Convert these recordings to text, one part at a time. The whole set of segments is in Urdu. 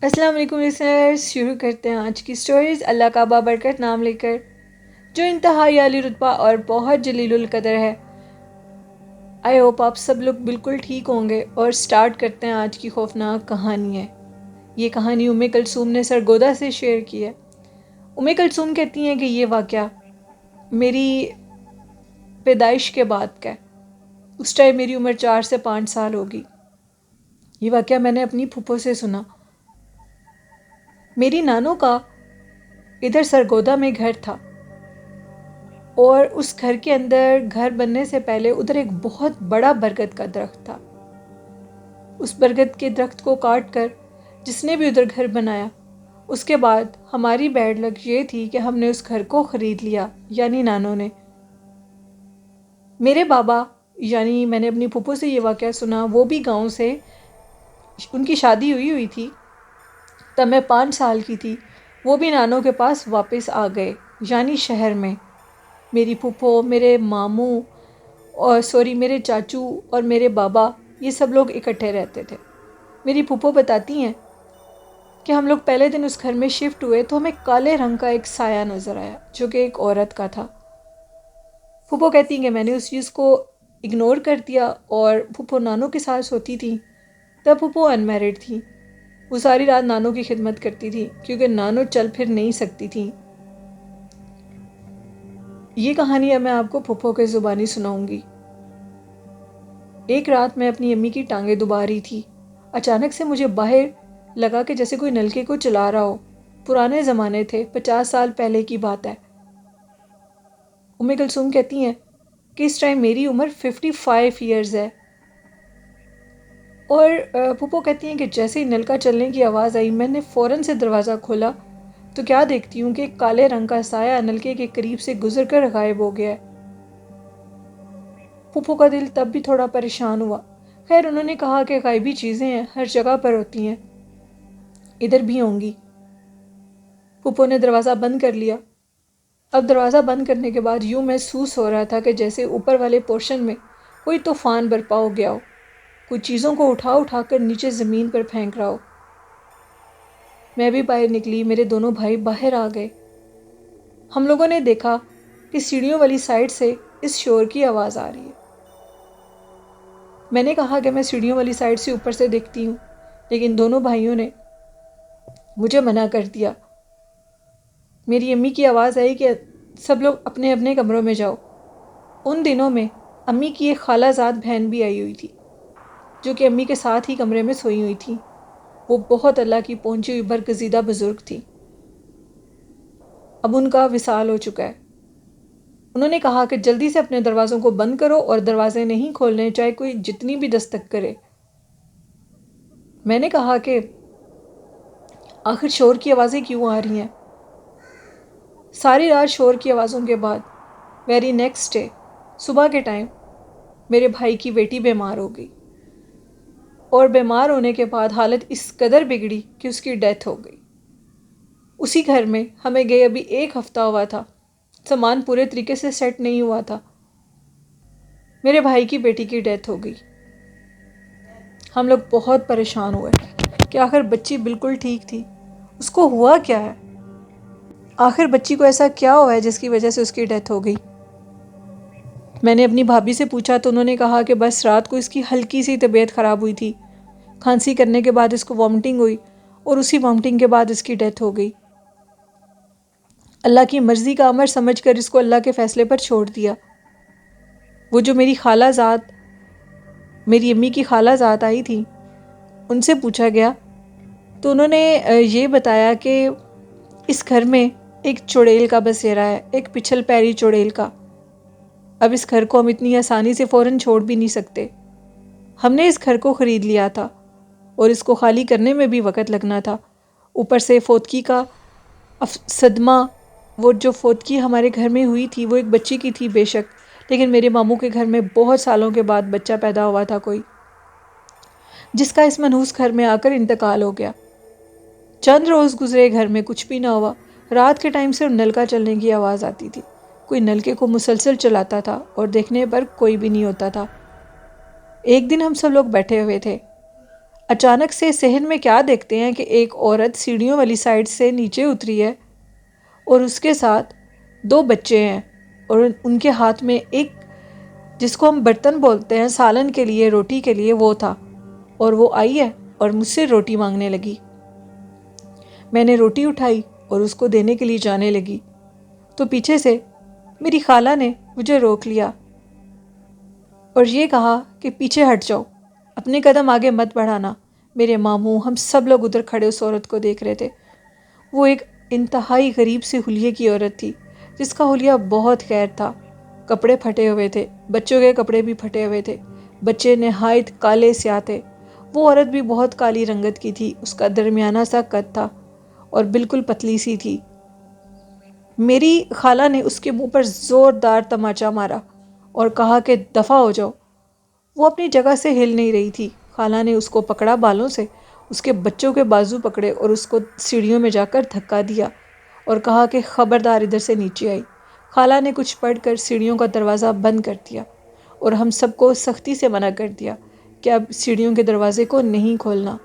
السلام علیکم لسنرز، شروع کرتے ہیں آج کی سٹوریز اللہ کا بابرکت نام لے کر، جو انتہائی عالی رتبہ اور بہت جلیل القدر ہے۔ آئی ہوپ آپ سب لوگ بالکل ٹھیک ہوں گے، اور سٹارٹ کرتے ہیں آج کی خوفناک کہانی ہے۔ یہ کہانی ام کلثوم نے سرگودا سے شیئر کی ہے۔ ام کلثوم کہتی ہیں کہ یہ واقعہ میری پیدائش کے بعد کا ہے۔ اس ٹائم میری عمر 4 سے 5 سال ہوگی۔ یہ واقعہ میں نے اپنی پھپھو سے سنا۔ میری نانو کا ادھر سرگودا میں گھر تھا، اور اس گھر کے اندر گھر بننے سے پہلے ادھر ایک بہت بڑا برگد کا درخت تھا۔ اس برگد کے درخت کو کاٹ کر جس نے بھی ادھر گھر بنایا، اس کے بعد ہماری بیڈ لک یہ تھی کہ ہم نے اس گھر کو خرید لیا، یعنی نانو نے۔ میرے بابا، یعنی میں نے اپنی پھپھو سے یہ واقعہ سنا، وہ بھی گاؤں سے، ان کی شادی ہوئی تھی تب میں 5 سال کی تھی، وہ بھی نانو کے پاس واپس آ گئے، یعنی شہر میں۔ میری پھپھو، میرے ماموں میرے چاچو اور میرے بابا، یہ سب لوگ اکٹھے رہتے تھے۔ میری پھپھو بتاتی ہیں کہ ہم لوگ پہلے دن اس گھر میں شفٹ ہوئے تو ہمیں کالے رنگ کا ایک سایہ نظر آیا، جو کہ ایک عورت کا تھا۔ پھپھو کہتی ہیں کہ میں نے اس چیز کو اگنور کر دیا، اور پھپھو نانو کے ساتھ سوتی تھی۔ تب پھپھو انمیرڈ تھی، وہ ساری رات نانو کی خدمت کرتی تھی، کیونکہ نانو چل پھر نہیں سکتی تھی۔ یہ کہانی اب میں آپ کو پھپھو کے زبانی سناؤں گی۔ ایک رات میں اپنی امی کی ٹانگیں دبا رہی تھی، اچانک سے مجھے باہر لگا کہ جیسے کوئی نلکے کو چلا رہا ہو۔ پرانے زمانے تھے، 50 سال پہلے کی بات ہے۔ ام کلثوم کہتی ہیں کہ اس ٹائم میری عمر 55 ایئرز ہے، اور پھپھو کہتی ہیں کہ جیسے ہی نلکا چلنے کی آواز آئی، میں نے فوراً سے دروازہ کھولا تو کیا دیکھتی ہوں کہ ایک کالے رنگ کا سایہ نلکے کے قریب سے گزر کر غائب ہو گیا ہے۔ پھپھو کا دل تب بھی تھوڑا پریشان ہوا۔ خیر، انہوں نے کہا کہ غائبی چیزیں ہیں، ہر جگہ پر ہوتی ہیں، ادھر بھی ہوں گی۔ پھپھو نے دروازہ بند کر لیا۔ اب دروازہ بند کرنے کے بعد یوں محسوس ہو رہا تھا کہ جیسے اوپر والے پورشن میں کوئی طوفان برپا ہو گیا ہو، کچھ چیزوں کو اٹھا اٹھا کر نیچے زمین پر پھینک رہا ہو۔ میں بھی باہر نکلی، میرے دونوں بھائی باہر آ گئے۔ ہم لوگوں نے دیکھا کہ سیڑھیوں والی سائڈ سے اس شور کی آواز آ رہی ہے۔ میں نے کہا کہ میں سیڑھیوں والی سائڈ سے اوپر سے دیکھتی ہوں، لیکن دونوں بھائیوں نے مجھے منع کر دیا۔ میری امی کی آواز آئی کہ سب لوگ اپنے اپنے کمروں میں جاؤ۔ ان دنوں میں امی کی ایک خالہ زاد بہن بھی آئی ہوئی تھی، جو کہ امی کے ساتھ ہی کمرے میں سوئی ہوئی تھی۔ وہ بہت اللہ کی پہنچی ہوئی برگزیدہ بزرگ تھی۔ اب ان کا وصال ہو چکا ہے۔ انہوں نے کہا کہ جلدی سے اپنے دروازوں کو بند کرو اور دروازے نہیں کھولنے، چاہے کوئی جتنی بھی دستک کرے۔ میں نے کہا کہ آخر شور کی آوازیں کیوں آ رہی ہیں؟ ساری رات شور کی آوازوں کے بعد ویری نیکسٹ ڈے صبح کے ٹائم میرے بھائی کی بیٹی بیمار ہو گئی، اور بیمار ہونے کے بعد حالت اس قدر بگڑی کہ اس کی ڈیتھ ہو گئی۔ اسی گھر میں ہمیں گئے ابھی 1 ہفتہ ہوا تھا، سامان پورے طریقے سے سیٹ نہیں ہوا تھا، میرے بھائی کی بیٹی کی ڈیتھ ہو گئی۔ ہم لوگ بہت پریشان ہوئے کہ آخر بچی بالکل ٹھیک تھی، اس کو ہوا کیا ہے؟ آخر بچی کو ایسا کیا ہوا ہے جس کی وجہ سے اس کی ڈیتھ ہو گئی؟ میں نے اپنی بھابھی سے پوچھا تو انہوں نے کہا کہ بس رات کو اس کی ہلکی سی طبیعت خراب ہوئی تھی، کھانسی کرنے کے بعد اس کو وامٹنگ ہوئی، اور اسی وامٹنگ کے بعد اس کی ڈیتھ ہو گئی۔ اللہ کی مرضی کا امر سمجھ کر اس کو اللہ کے فیصلے پر چھوڑ دیا۔ وہ جو میری خالہ زاد، میری امی کی خالہ زاد آئی تھی، ان سے پوچھا گیا تو انہوں نے یہ بتایا کہ اس گھر میں ایک چڑیل کا بسیرا ہے، ایک پچھل پیری چڑیل کا۔ اب اس گھر کو ہم اتنی آسانی سے فوراً چھوڑ بھی نہیں سکتے۔ ہم نے اس گھر کو خرید لیا تھا، اور اس کو خالی کرنے میں بھی وقت لگنا تھا۔ اوپر سے فوتگی کا صدمہ، وہ جو فوتگی ہمارے گھر میں ہوئی تھی وہ ایک بچی کی تھی بے شک، لیکن میرے ماموں کے گھر میں بہت سالوں کے بعد بچہ پیدا ہوا تھا کوئی، جس کا اس منحوس گھر میں آ کر انتقال ہو گیا۔ چند روز گزرے، گھر میں کچھ بھی نہ ہوا۔ رات کے ٹائم صرف نلکا چلنے کی آواز آتی تھی، کوئی نلکے کو مسلسل چلاتا تھا، اور دیکھنے پر کوئی بھی نہیں ہوتا تھا۔ ایک دن ہم سب لوگ بیٹھے ہوئے تھے، اچانک سے صحن میں کیا دیکھتے ہیں کہ ایک عورت سیڑھیوں والی سائڈ سے نیچے اتری ہے اور اس کے ساتھ 2 بچے ہیں، اور ان کے ہاتھ میں ایک، جس کو ہم برتن بولتے ہیں سالن کے لیے، روٹی کے لیے، وہ تھا، اور وہ آئی ہے اور مجھ سے روٹی مانگنے لگی۔ میں نے روٹی اٹھائی اور اس کو دینے کے لیے جانے لگی تو پیچھے سے میری خالہ نے مجھے روک لیا اور یہ کہا کہ پیچھے ہٹ جاؤ، اپنے قدم آگے مت بڑھانا۔ میرے ماموں، ہم سب لوگ ادھر کھڑے اس عورت کو دیکھ رہے تھے۔ وہ ایک انتہائی غریب سی حلیے کی عورت تھی جس کا حلیہ بہت خیر تھا، کپڑے پھٹے ہوئے تھے، بچوں کے کپڑے بھی پھٹے ہوئے تھے، بچے نہایت کالے سیاہ تھے۔ وہ عورت بھی بہت کالی رنگت کی تھی، اس کا درمیانہ سا قد تھا اور بالکل پتلی سی تھی۔ میری خالہ نے اس کے منہ پر زوردار تماچا مارا اور کہا کہ دفع ہو جاؤ۔ وہ اپنی جگہ سے ہل نہیں رہی تھی۔ خالہ نے اس کو پکڑا بالوں سے، اس کے بچوں کے بازو پکڑے اور اس کو سیڑھیوں میں جا کر دھکا دیا اور کہا کہ خبردار ادھر سے نیچے آئی۔ خالہ نے کچھ پڑھ کر سیڑھیوں کا دروازہ بند کر دیا اور ہم سب کو سختی سے منع کر دیا کہ اب سیڑھیوں کے دروازے کو نہیں کھولنا۔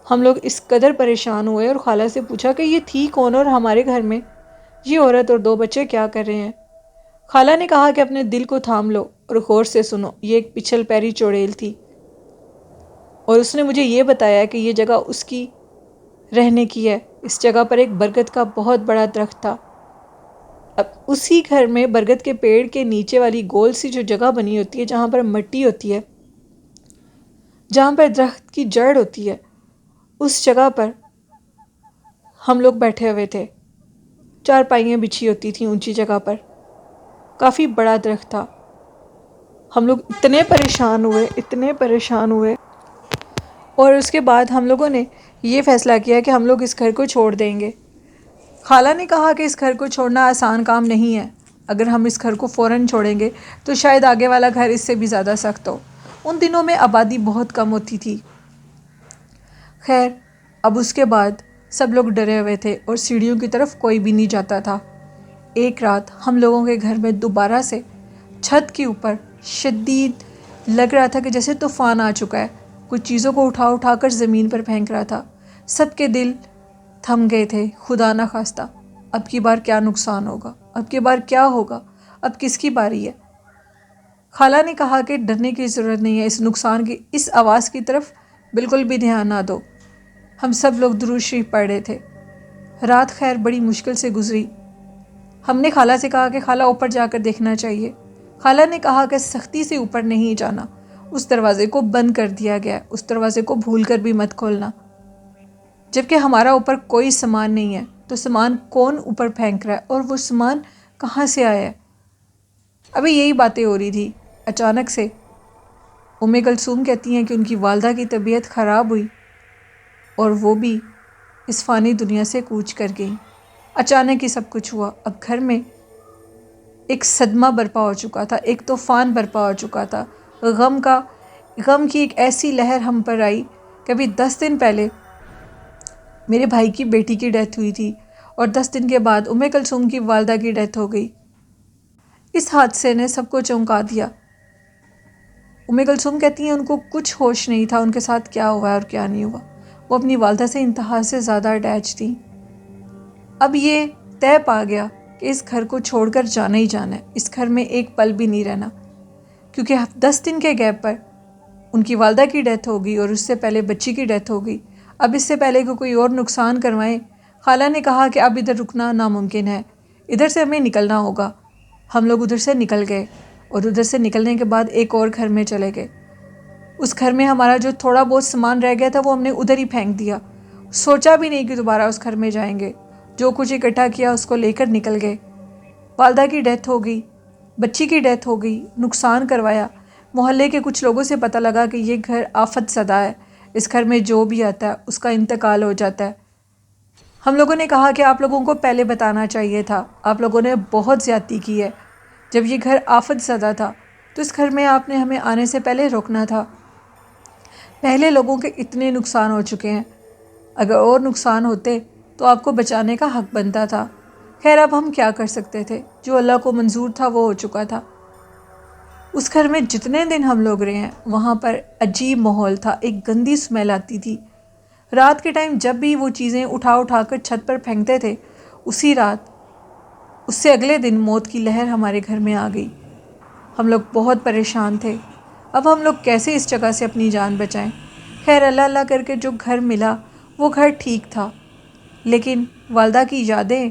ہم لوگ اس قدر پریشان ہوئے اور خالہ سے پوچھا کہ یہ تھی کون اور ہمارے گھر میں یہ عورت اور 2 بچے کیا کر رہے ہیں؟ خالہ نے کہا کہ اپنے دل کو تھام لو اور غور سے سنو، یہ ایک پچھل پیری چڑیل تھی اور اس نے مجھے یہ بتایا کہ یہ جگہ اس کی رہنے کی ہے۔ اس جگہ پر ایک برگد کا بہت بڑا درخت تھا۔ اب اسی گھر میں برگد کے پیڑ کے نیچے والی گول سی جو جگہ بنی ہوتی ہے جہاں پر مٹی ہوتی ہے، جہاں پر درخت کی جڑ ہوتی ہے، اس جگہ پر ہم لوگ بیٹھے ہوئے تھے۔ 4 پائیاں بچھی ہوتی تھیں اونچی جگہ پر، کافی بڑا درخت تھا۔ ہم لوگ اتنے پریشان ہوئے اور اس کے بعد ہم لوگوں نے یہ فیصلہ کیا کہ ہم لوگ اس گھر کو چھوڑ دیں گے۔ خالہ نے کہا کہ اس گھر کو چھوڑنا آسان کام نہیں ہے، اگر ہم اس گھر کو فوراً چھوڑیں گے تو شاید آگے والا گھر اس سے بھی زیادہ سخت ہو۔ ان دنوں میں آبادی بہت کم ہوتی تھی۔ خیر، اب اس کے بعد سب لوگ ڈرے ہوئے تھے اور سیڑھیوں کی طرف کوئی بھی نہیں جاتا تھا۔ ایک رات ہم لوگوں کے گھر میں دوبارہ سے چھت کے اوپر شدید لگ رہا تھا کہ جیسے طوفان آ چکا ہے، کچھ چیزوں کو اٹھا اٹھا کر زمین پر پھینک رہا تھا۔ سب کے دل تھم گئے تھے، خدا نہ خواستہ اب کی بار کیا نقصان ہوگا، اب کی بار کیا ہوگا، اب کس کی باری ہے؟ خالہ نے کہا کہ ڈرنے کی ضرورت نہیں ہے، اس نقصان کی، اس آواز کی طرف بالکل بھی دھیان نہ دو۔ ہم سب لوگ درود شریف پڑھ رہے تھے۔ رات خیر بڑی مشکل سے گزری۔ ہم نے خالہ سے کہا کہ خالہ اوپر جا کر دیکھنا چاہیے۔ خالہ نے کہا کہ سختی سے اوپر نہیں جانا، اس دروازے کو بند کر دیا گیا ہے، اس دروازے کو بھول کر بھی مت کھولنا۔ جبکہ ہمارا اوپر کوئی سامان نہیں ہے تو سامان کون اوپر پھینک رہا ہے اور وہ سامان کہاں سے آیا ہے؟ ابھی یہی باتیں ہو رہی تھی، اچانک سے کلثوم کہتی ہیں کہ ان کی والدہ کی طبیعت خراب ہوئی اور وہ بھی اس فانی دنیا سے کوچ کر گئی۔ اچانک ہی سب کچھ ہوا۔ اب گھر میں ایک صدمہ برپا ہو چکا تھا، ایک طوفان برپا ہو چکا تھا۔ غم کی ایک ایسی لہر ہم پر آئی کہ ابھی 10 دن پہلے میرے بھائی کی بیٹی کی ڈیتھ ہوئی تھی اور 10 دن کے بعد کلثوم کی والدہ کی ڈیتھ ہو گئی۔ اس حادثے نے سب کو چونکا دیا۔ کلثوم کہتی ہیں ان کو کچھ ہوش نہیں تھا ان کے ساتھ کیا ہوا اور کیا نہیں ہوا۔ وہ اپنی والدہ سے انتہا سے زیادہ اٹیچ تھیں۔ اب یہ طے پا گیا کہ اس گھر کو چھوڑ کر جانا ہی جانا ہے، اس گھر میں ایک پل بھی نہیں رہنا، کیونکہ 10 دن کے گیپ پر ان کی والدہ کی ڈیتھ ہو گئی اور اس سے پہلے بچی کی ڈیتھ ہو گئی۔ اب اس سے پہلے کہ کوئی اور نقصان کروائیں، خالہ نے کہا کہ اب ادھر رکنا ناممکن ہے، ادھر سے ہمیں نکلنا ہوگا۔ ہم لوگ ادھر سے نکل گئے اور ادھر سے نکلنے کے بعد ایک اور گھر میں چلے گئے۔ اس گھر میں ہمارا جو تھوڑا بہت سامان رہ گیا تھا وہ ہم نے ادھر ہی پھینک دیا، سوچا بھی نہیں کہ دوبارہ اس گھر میں جائیں گے۔ جو کچھ اکٹھا کیا اس کو لے کر نکل گئے۔ والدہ کی ڈیتھ ہو گئی، بچی کی ڈیتھ ہو گئی، نقصان کروایا۔ محلے کے کچھ لوگوں سے پتہ لگا کہ یہ گھر آفت زدہ ہے، اس گھر میں جو بھی آتا ہے اس کا انتقال ہو جاتا ہے۔ ہم لوگوں نے کہا کہ آپ لوگوں کو پہلے بتانا چاہیے تھا، آپ لوگوں نے بہت زیادتی کی ہے۔ جب یہ گھر آفت زدہ تھا تو اس گھر میں آپ نے ہمیں آنے سے پہلے روکنا تھا۔ پہلے لوگوں کے اتنے نقصان ہو چکے ہیں، اگر اور نقصان ہوتے تو آپ کو بچانے کا حق بنتا تھا۔ خیر اب ہم کیا کر سکتے تھے، جو اللہ کو منظور تھا وہ ہو چکا تھا۔ اس گھر میں جتنے دن ہم لوگ رہے ہیں وہاں پر عجیب ماحول تھا، ایک گندی اسمیل آتی تھی۔ رات کے ٹائم جب بھی وہ چیزیں اٹھا کر چھت پر پھینکتے تھے، اسی رات، اس سے اگلے دن موت کی لہر ہمارے گھر میں آ گئی۔ ہم لوگ بہت پریشان تھے، اب ہم لوگ کیسے اس جگہ سے اپنی جان بچائیں۔ خیر اللہ اللہ کر کے جو گھر ملا وہ گھر ٹھیک تھا، لیکن والدہ کی یادیں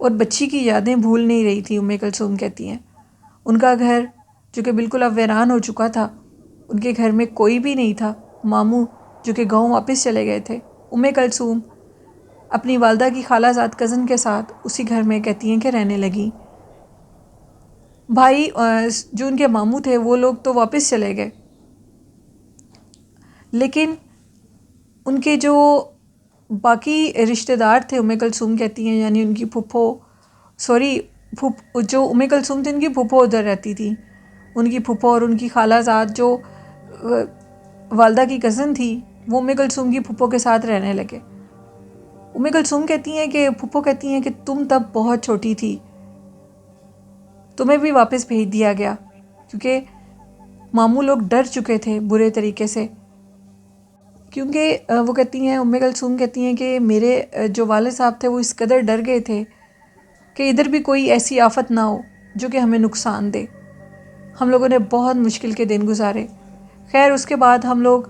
اور بچی کی یادیں بھول نہیں رہی تھی۔ کلثوم کہتی ہیں ان کا گھر جو کہ بالکل اب ویران ہو چکا تھا، ان کے گھر میں کوئی بھی نہیں تھا۔ ماموں جو کہ گاؤں واپس چلے گئے تھے، کلثوم اپنی والدہ کی خالہ زاد کزن کے ساتھ اسی گھر میں کہتی ہیں کہ رہنے لگیں۔ بھائی جو ان کے ماموں تھے وہ لوگ تو واپس چلے گئے، لیکن ان کے جو باقی رشتہ دار تھے، کلثوم کہتی ہیں، یعنی ان کی جو کلثوم تھی ان کی پھپھو ادھر رہتی تھی، ان کی پھپھو اور ان کی خالہ زاد جو والدہ کی کزن تھی وہ کلثوم کی پھپھو کے ساتھ رہنے لگے۔ کلثوم کہتی ہیں کہ پھپھو کہتی ہیں کہ تم تب بہت چھوٹی تھی، تمہیں بھی واپس بھیج دیا گیا، کیونکہ ماموں لوگ ڈر چکے تھے برے طریقے سے، کیونکہ وہ کہتی ہیں، کلثوم کہتی ہیں کہ میرے جو والد صاحب تھے وہ اس قدر ڈر گئے تھے کہ ادھر بھی کوئی ایسی آفت نہ ہو جو کہ ہمیں نقصان دے۔ ہم لوگوں نے بہت مشکل کے دن گزارے۔ خیر اس کے بعد ہم لوگ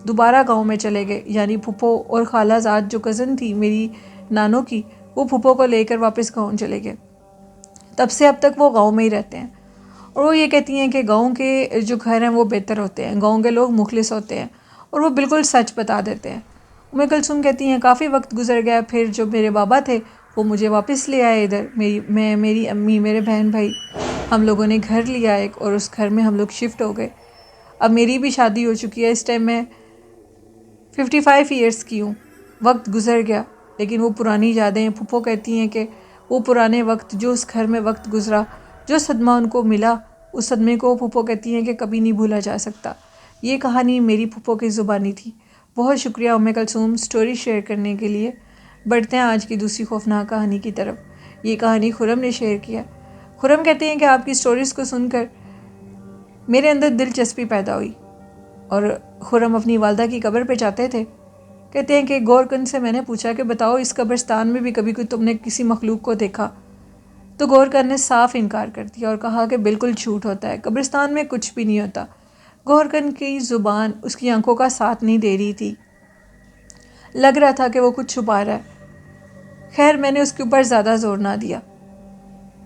دوبارہ گاؤں میں چلے گئے، یعنی پھپھو اور خالہ زاد جو کزن تھی میری نانوں کی، وہ پھپھو کو لے کر واپس گاؤں چلے گئے۔ تب سے اب تک وہ گاؤں میں ہی رہتے ہیں، اور وہ یہ کہتی ہیں کہ گاؤں کے جو گھر ہیں وہ بہتر ہوتے ہیں، گاؤں کے لوگ مخلص ہوتے ہیں اور وہ بالکل سچ بتا دیتے ہیں۔ کلثوم کہتی ہیں کافی وقت گزر گیا، پھر جو میرے بابا تھے وہ مجھے واپس لے آئے ادھر، میری امی، میرے بہن بھائی، ہم لوگوں نے گھر لیا ایک، اور اس گھر میں ہم لوگ شفٹ ہو گئے۔ اب میری بھی شادی ہو چکی ہے، اس ٹائم میں 55 ایئرس کی ہوں۔ وقت گزر گیا لیکن وہ پرانی یادیں، پھپھو کہتی ہیں کہ وہ پرانے وقت جو اس گھر میں وقت گزرا، جو صدمہ ان کو ملا، اس صدمے کو پھپھو کہتی ہیں کہ کبھی نہیں بھولا جا سکتا۔ یہ کہانی میری پھپھو کی زبانی تھی۔ بہت شکریہ کلثوم سٹوری شیئر کرنے کے لیے۔ بڑھتے ہیں آج کی دوسری خوفناک کہانی کی طرف۔ یہ کہانی خرم نے شیئر کیا۔ خرم کہتے ہیں کہ آپ کی سٹوریز کو سن کر میرے اندر دلچسپی پیدا ہوئی، اور خرم اپنی والدہ کی قبر پہ جاتے تھے۔ کہتے ہیں کہ گورکن سے میں نے پوچھا کہ بتاؤ اس قبرستان میں بھی کبھی کوئی تم نے کسی مخلوق کو دیکھا؟ تو گورکن نے صاف انکار کر دیا اور کہا کہ بالکل جھوٹ ہوتا ہے، قبرستان میں کچھ بھی نہیں ہوتا۔ گورکن کی زبان اس کی آنکھوں کا ساتھ نہیں دے رہی تھی، لگ رہا تھا کہ وہ کچھ چھپا رہا ہے۔ خیر میں نے اس کے اوپر زیادہ زور نہ دیا۔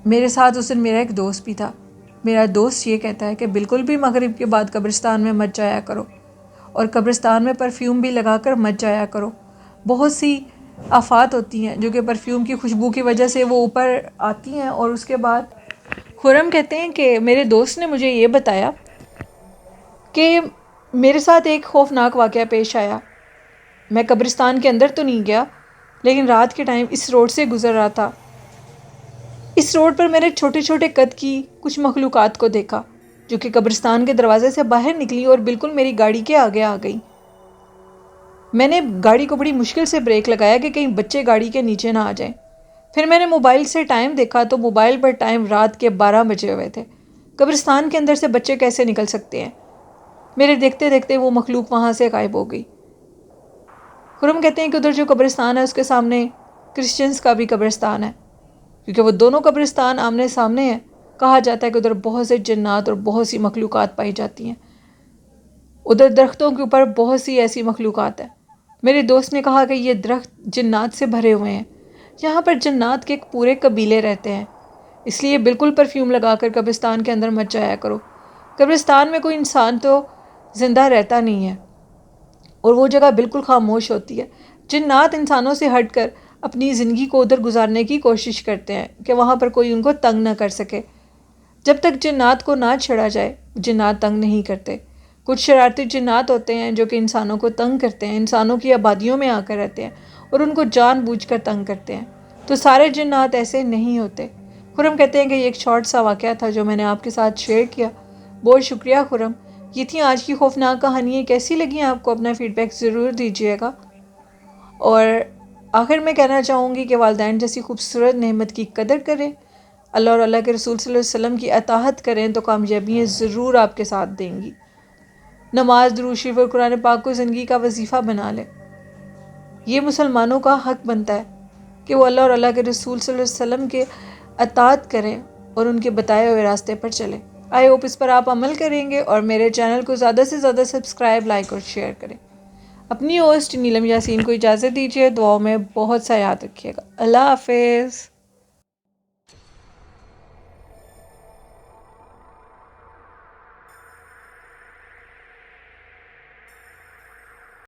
میرے ساتھ اس دن میرا ایک دوست بھی تھا۔ میرا دوست یہ کہتا ہے کہ بالکل بھی مغرب کے بعد قبرستان میں مت جایا کرو، اور قبرستان میں پرفیوم بھی لگا کر مت جایا کرو۔ بہت سی آفات ہوتی ہیں جو کہ پرفیوم کی خوشبو کی وجہ سے وہ اوپر آتی ہیں۔ اور اس کے بعد خرم کہتے ہیں کہ میرے دوست نے مجھے یہ بتایا کہ میرے ساتھ ایک خوفناک واقعہ پیش آیا۔ میں قبرستان کے اندر تو نہیں گیا، لیکن رات کے ٹائم اس روڈ سے گزر رہا تھا۔ اس روڈ پر میں نے چھوٹے چھوٹے قد کی کچھ مخلوقات کو دیکھا جو کہ قبرستان کے دروازے سے باہر نکلی اور بالکل میری گاڑی کے آگے آ گئی۔ میں نے گاڑی کو بڑی مشکل سے بریک لگایا کہ کہیں بچے گاڑی کے نیچے نہ آ جائیں۔ پھر میں نے موبائل سے ٹائم دیکھا تو موبائل پر ٹائم رات کے 12 بجے ہوئے تھے۔ قبرستان کے اندر سے بچے کیسے نکل سکتے ہیں؟ میرے دیکھتے دیکھتے وہ مخلوق وہاں سے غائب ہو گئی۔ خرم کہتے ہیں کہ ادھر جو قبرستان ہے اس کے سامنے کرسچنز کا بھی قبرستان ہے، کیونکہ وہ دونوں قبرستان آمنے سامنے ہیں۔ کہا جاتا ہے کہ ادھر بہت سے جنات اور بہت سی مخلوقات پائی جاتی ہیں۔ ادھر درختوں کے اوپر بہت سی ایسی مخلوقات ہیں۔ میرے دوست نے کہا کہ یہ درخت جنات سے بھرے ہوئے ہیں، یہاں پر جنات کے ایک پورے قبیلے رہتے ہیں، اس لیے بالکل پرفیوم لگا کر قبرستان کے اندر مت جایا کرو۔ قبرستان میں کوئی انسان تو زندہ رہتا نہیں ہے، اور وہ جگہ بالکل خاموش ہوتی ہے۔ جنات انسانوں سے ہٹ کر اپنی زندگی کو ادھر گزارنے کی کوشش کرتے ہیں کہ وہاں پر کوئی ان کو تنگ نہ کر سکے۔ جب تک جنات کو نہ چھڑا جائے جنات تنگ نہیں کرتے۔ کچھ شرارتی جنات ہوتے ہیں جو کہ انسانوں کو تنگ کرتے ہیں، انسانوں کی آبادیوں میں آ کر رہتے ہیں اور ان کو جان بوجھ کر تنگ کرتے ہیں۔ تو سارے جنات ایسے نہیں ہوتے۔ خرم کہتے ہیں کہ یہ ایک شارٹ سا واقعہ تھا جو میں نے آپ کے ساتھ شیئر کیا۔ بہت شکریہ خرم۔ یہ تھی آج کی خوفناک کہانیاں۔ کیسی لگیں آپ کو؟ اپنا فیڈ بیک ضرور دیجیے گا۔ اور آخر میں کہنا چاہوں گی کہ والدین جیسی خوبصورت نعمت کی قدر کریں، اللہ اور اللہ کے رسول صلی اللہ علیہ وسلم کی اطاعت کریں تو کامیابیاں ضرور آپ کے ساتھ دیں گی۔ نماز، درود شریف اور قرآن پاک کو زندگی کا وظیفہ بنا لیں۔ یہ مسلمانوں کا حق بنتا ہے کہ وہ اللہ اور اللہ کے رسول صلی اللہ علیہ وسلم کے اطاعت کریں اور ان کے بتائے ہوئے راستے پر چلیں۔ آئی ہوپ اس پر آپ عمل کریں گے اور میرے چینل کو زیادہ سے زیادہ سبسکرائب، لائک اور شیئر کریں۔ اپنی ہوسٹ نیلم یاسین کو اجازت دیجیے، دعاؤں میں بہت سا یاد رکھیے گا۔ اللہ حافظ۔